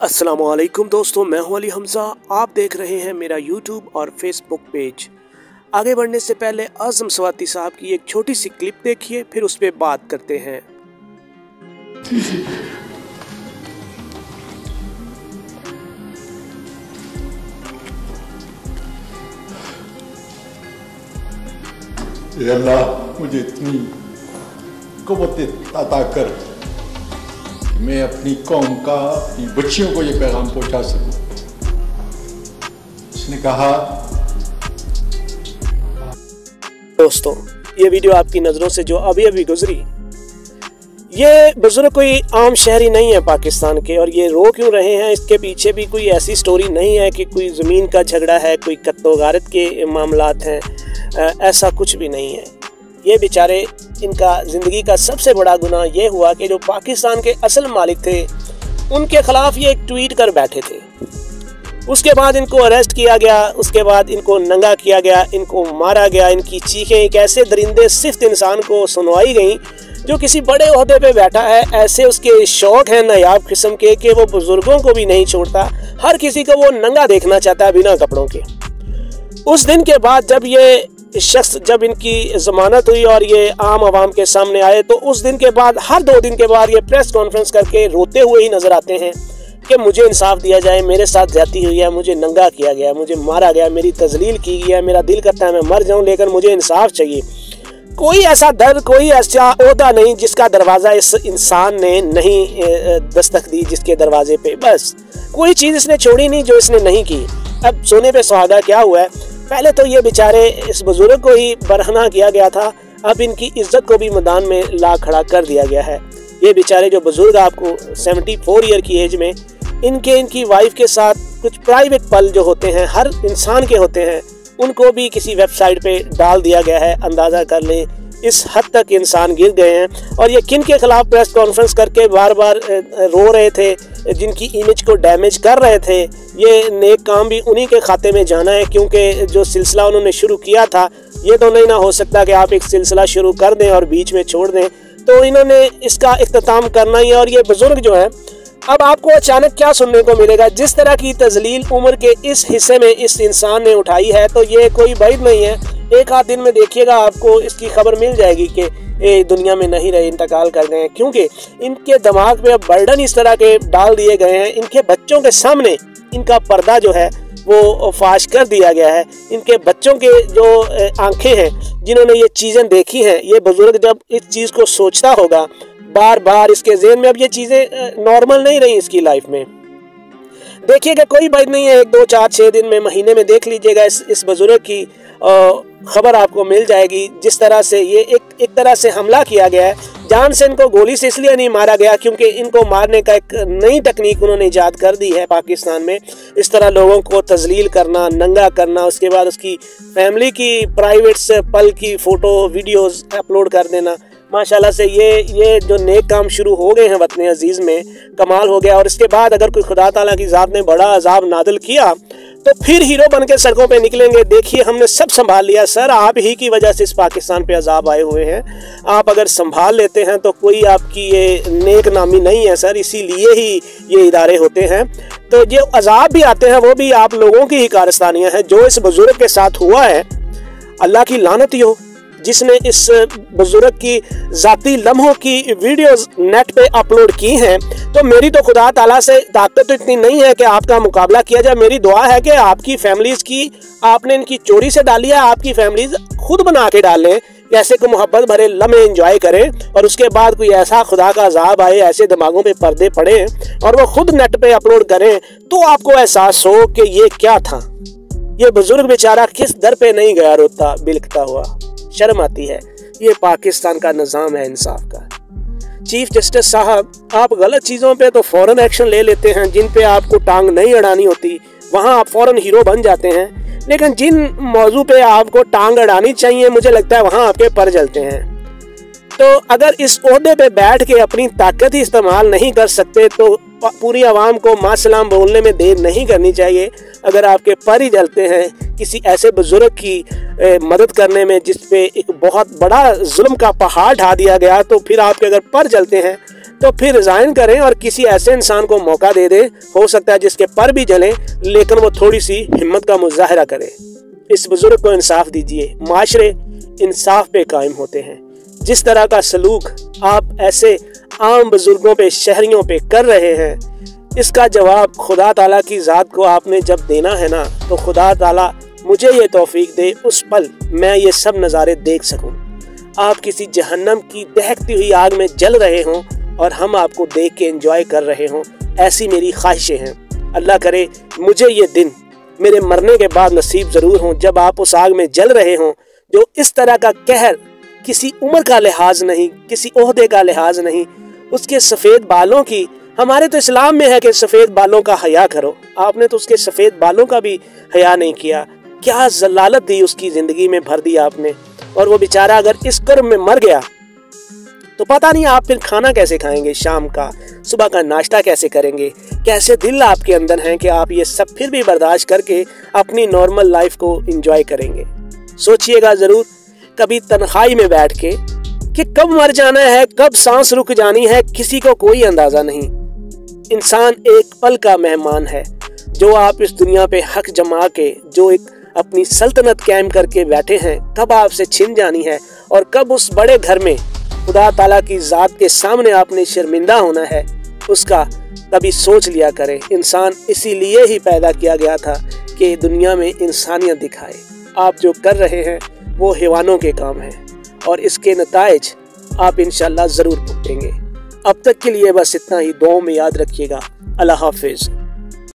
अस्सलामुअलैकुम दोस्तों, मैं हूं अली हमज़ा। आप देख रहे हैं मेरा यूट्यूब और फेसबुक पेज। आगे बढ़ने से पहले आज़म स्वाति साहब की एक छोटी सी क्लिप देखिए, फिर उस पर बात करते हैं। अल्लाह मुझे इतनी क़ुव्वत अता कर, मैं अपनी कौम का, अपनी बच्चियों को ये पैगाम पहुंचा सकूं। उसने कहा, दोस्तों ये वीडियो आपकी नज़रों से जो अभी अभी गुजरी, ये बुजुर्ग कोई आम शहरी नहीं है पाकिस्तान के, और ये रो क्यों रहे हैं इसके पीछे भी कोई ऐसी स्टोरी नहीं है कि कोई ज़मीन का झगड़ा है, कोई कत्लो गारत के मामलात हैं। ऐसा कुछ भी नहीं है। ये बेचारे, इनका ज़िंदगी का सबसे बड़ा गुनाह ये हुआ कि जो पाकिस्तान के असल मालिक थे उनके ख़िलाफ़ ये एक ट्वीट कर बैठे थे। उसके बाद इनको अरेस्ट किया गया, उसके बाद इनको नंगा किया गया, इनको मारा गया। इनकी चीखें एक ऐसे दरिंदे सिफ्त इंसान को सुनवाई गई जो किसी बड़े ओहदे पे बैठा है। ऐसे उसके शौक हैं नायाब किस्म के कि वो बुजुर्गों को भी नहीं छोड़ता, हर किसी को वो नंगा देखना चाहता है बिना कपड़ों के। उस दिन के बाद जब ये शख्स, जब इनकी ज़मानत हुई और ये आम आवाम के सामने आए, तो उस दिन के बाद हर 2 दिन के बाद ये प्रेस कॉन्फ्रेंस करके रोते हुए ही नजर आते हैं कि मुझे इंसाफ दिया जाए, मेरे साथ ज्यादती हुई है, मुझे नंगा किया गया, मुझे मारा गया, मेरी तजलील की गई है, मेरा दिल करता है मैं मर जाऊं, लेकिन मुझे इंसाफ चाहिए। कोई ऐसा दर, कोई ऐसा ओहदा नहीं जिसका दरवाज़ा इस इंसान ने नहीं दस्तक दी, जिसके दरवाजे पे बस कोई चीज़ इसने छोड़ी नहीं जो इसने नहीं की। अब सोने पे सुहागा क्या हुआ है? पहले तो ये बेचारे इस बुजुर्ग को ही बरहना किया गया था, अब इनकी इज्जत को भी मैदान में ला खड़ा कर दिया गया है। ये बेचारे जो बुजुर्ग, आपको 74 ईयर की एज में इनकी वाइफ के साथ कुछ प्राइवेट पल जो होते हैं, हर इंसान के होते हैं, उनको भी किसी वेबसाइट पे डाल दिया गया है। अंदाज़ा कर लें इस हद तक इंसान गिर गए हैं। और ये किन के खिलाफ प्रेस कॉन्फ्रेंस करके बार बार रो रहे थे, जिनकी इमेज को डैमेज कर रहे थे। ये नेक काम भी उन्हीं के खाते में जाना है, क्योंकि जो सिलसिला उन्होंने शुरू किया था, ये तो नहीं ना हो सकता कि आप एक सिलसिला शुरू कर दें और बीच में छोड़ दें। तो इन्होंने इसका इख्तिताम करना ही है। और ये बुजुर्ग जो है, अब आपको अचानक क्या सुनने को मिलेगा, जिस तरह की तजलील उम्र के इस हिस्से में इस इंसान ने उठाई है, तो ये कोई बैद नहीं है। एक आध दिन में देखिएगा आपको इसकी खबर मिल जाएगी कि ये दुनिया में नहीं रहे, इंतकाल कर गए हैं। क्योंकि इनके दिमाग में अब बर्डन इस तरह के डाल दिए गए हैं, इनके बच्चों के सामने इनका पर्दा जो है वो फाश कर दिया गया है। इनके बच्चों के जो आंखें हैं, जिन्होंने ये चीज़ें देखी हैं, ये बुजुर्ग जब इस चीज़ को सोचता होगा बार बार, इसके ज़हन में अब ये चीज़ें नॉर्मल नहीं रही इसकी लाइफ में। देखिएगा कोई बात नहीं है, 1, 2, 4, 6 दिन में, महीने में देख लीजिएगा इस बुजुर्ग की खबर आपको मिल जाएगी। जिस तरह से ये एक तरह से हमला किया गया है, जान से इनको गोली से इसलिए नहीं मारा गया क्योंकि इनको मारने का एक नई तकनीक उन्होंने ईजाद कर दी है पाकिस्तान में। इस तरह लोगों को तजलील करना, नंगा करना, उसके बाद उसकी फैमिली की प्राइवेट से पल की फ़ोटो वीडियोज़ अपलोड कर देना। माशाल्लाह से ये जो नेक काम शुरू हो गए हैं वतन अजीज़ में, कमाल हो गया। और इसके बाद अगर कोई खुदा ताला की ज़ात ने बड़ा अजाब नादिल किया तो फिर हीरो बन के सड़कों पे निकलेंगे। देखिए हमने सब संभाल लिया सर, आप ही की वजह से इस पाकिस्तान पे अजाब आए हुए हैं। आप अगर संभाल लेते हैं तो कोई आपकी ये नेक नामी नहीं है सर, इसीलिए ही ये इदारे होते हैं। तो जो अजाब भी आते हैं वो भी आप लोगों की ही कारस्तानियाँ हैं। जो इस बुजुर्ग के साथ हुआ है, अल्लाह की लानत ही हो, जिसने इस बुजुर्ग की ज़ाती लम्हों की वीडियोस नेट पे अपलोड की हैं। तो मेरी तो खुदा ताला से ताकत तो इतनी नहीं है कि आपका मुकाबला किया जाए। मेरी दुआ है कि आपकी फैमिलीज़ की, आपने इनकी चोरी से डाली है, आपकी फैमिलीज़ खुद बना के डालें, ऐसे को मोहब्बत भरे लम्हे एंजॉय करें, और उसके बाद कोई ऐसा खुदा का अजाब आए, ऐसे दिमागों पे पर्दे पड़े और वो खुद नेट पे अपलोड करें, तो आपको एहसास हो कि ये क्या था। ये बुजुर्ग बेचारा किस दर पे नहीं गया रोता बिलखता हुआ। शर्म आती है। ये पाकिस्तान का निज़ाम है इंसाफ का। चीफ जस्टिस साहब, आप गलत चीज़ों पे तो फ़ौरन एक्शन ले लेते हैं, जिन पे आपको टांग नहीं अड़ानी होती वहाँ आप फ़ौरन हीरो बन जाते हैं, लेकिन जिन मौजू पे आपको टांग अड़ानी चाहिए, मुझे लगता है वहाँ आपके पर जलते हैं। तो अगर इस ओहदे पे बैठ के अपनी ताकत ही इस्तेमाल नहीं कर सकते तो पूरी आवाम को मासलाम बोलने में देर नहीं करनी चाहिए। अगर आपके पर ही जलते हैं किसी ऐसे बुजुर्ग की मदद करने में जिस पे एक बहुत बड़ा जुल्म का पहाड़ ढा दिया गया, तो फिर आपके अगर पर जलते हैं तो फिर रिजाइन करें और किसी ऐसे इंसान को मौका दे दे, हो सकता है जिसके पर भी जलें लेकिन वो थोड़ी सी हिम्मत का मुजाहरा करे। इस बुजुर्ग को इंसाफ दीजिए। माशरे इंसाफ पे कायम होते हैं। जिस तरह का सलूक आप ऐसे आम बुजुर्गों पे, शहरियों पे कर रहे हैं, इसका जवाब खुदा ताला की ज़ात को आपने जब देना है ना, तो खुदा ताला मुझे ये तौफीक दे उस पल मैं ये सब नज़ारे देख सकूं। आप किसी जहन्नम की दहकती हुई आग में जल रहे हों और हम आपको देख के एंजॉय कर रहे हों, ऐसी मेरी ख्वाहिशें हैं। अल्लाह करे मुझे ये दिन मेरे मरने के बाद नसीब ज़रूर हों, जब आप उस आग में जल रहे हों, जो इस तरह का कहर, किसी उम्र का लिहाज नहीं, किसी ओहदे का लिहाज नहीं, उसके सफ़ेद बालों की, हमारे तो इस्लाम में है कि सफ़ेद बालों का हया करो, आपने तो उसके सफ़ेद बालों का भी हया नहीं किया। क्या जलालत दी उसकी ज़िंदगी में भर दी आपने। और वो बेचारा अगर इस कर्म में मर गया तो पता नहीं आप फिर खाना कैसे खाएंगे, शाम का, सुबह का नाश्ता कैसे करेंगे, कैसे दिल आपके अंदर हैं कि आप ये सब फिर भी बर्दाश्त करके अपनी नॉर्मल लाइफ को एंजॉय करेंगे। सोचिएगा ज़रूर कभी तन्हाई में बैठ के कि कब मर जाना है, कब सांस रुक जानी है, किसी को कोई अंदाज़ा नहीं। इंसान एक पल का मेहमान है। जो आप इस दुनिया पे हक जमा के जो एक अपनी सल्तनत कायम करके बैठे हैं, कब आपसे छिन जानी है और कब उस बड़े घर में खुदा ताला की ज़ात के सामने आपने शर्मिंदा होना है, उसका कभी सोच लिया करें। इंसान इसीलिए ही पैदा किया गया था कि दुनिया में इंसानियत दिखाए। आप जो कर रहे हैं वो हैवानों के काम है और इसके नताइज आप इंशाल्लाह ज़रूर भुगतेंगे। अब तक के लिए बस इतना ही। दुआओं में याद रखिएगा। अल्लाह हाफिज़।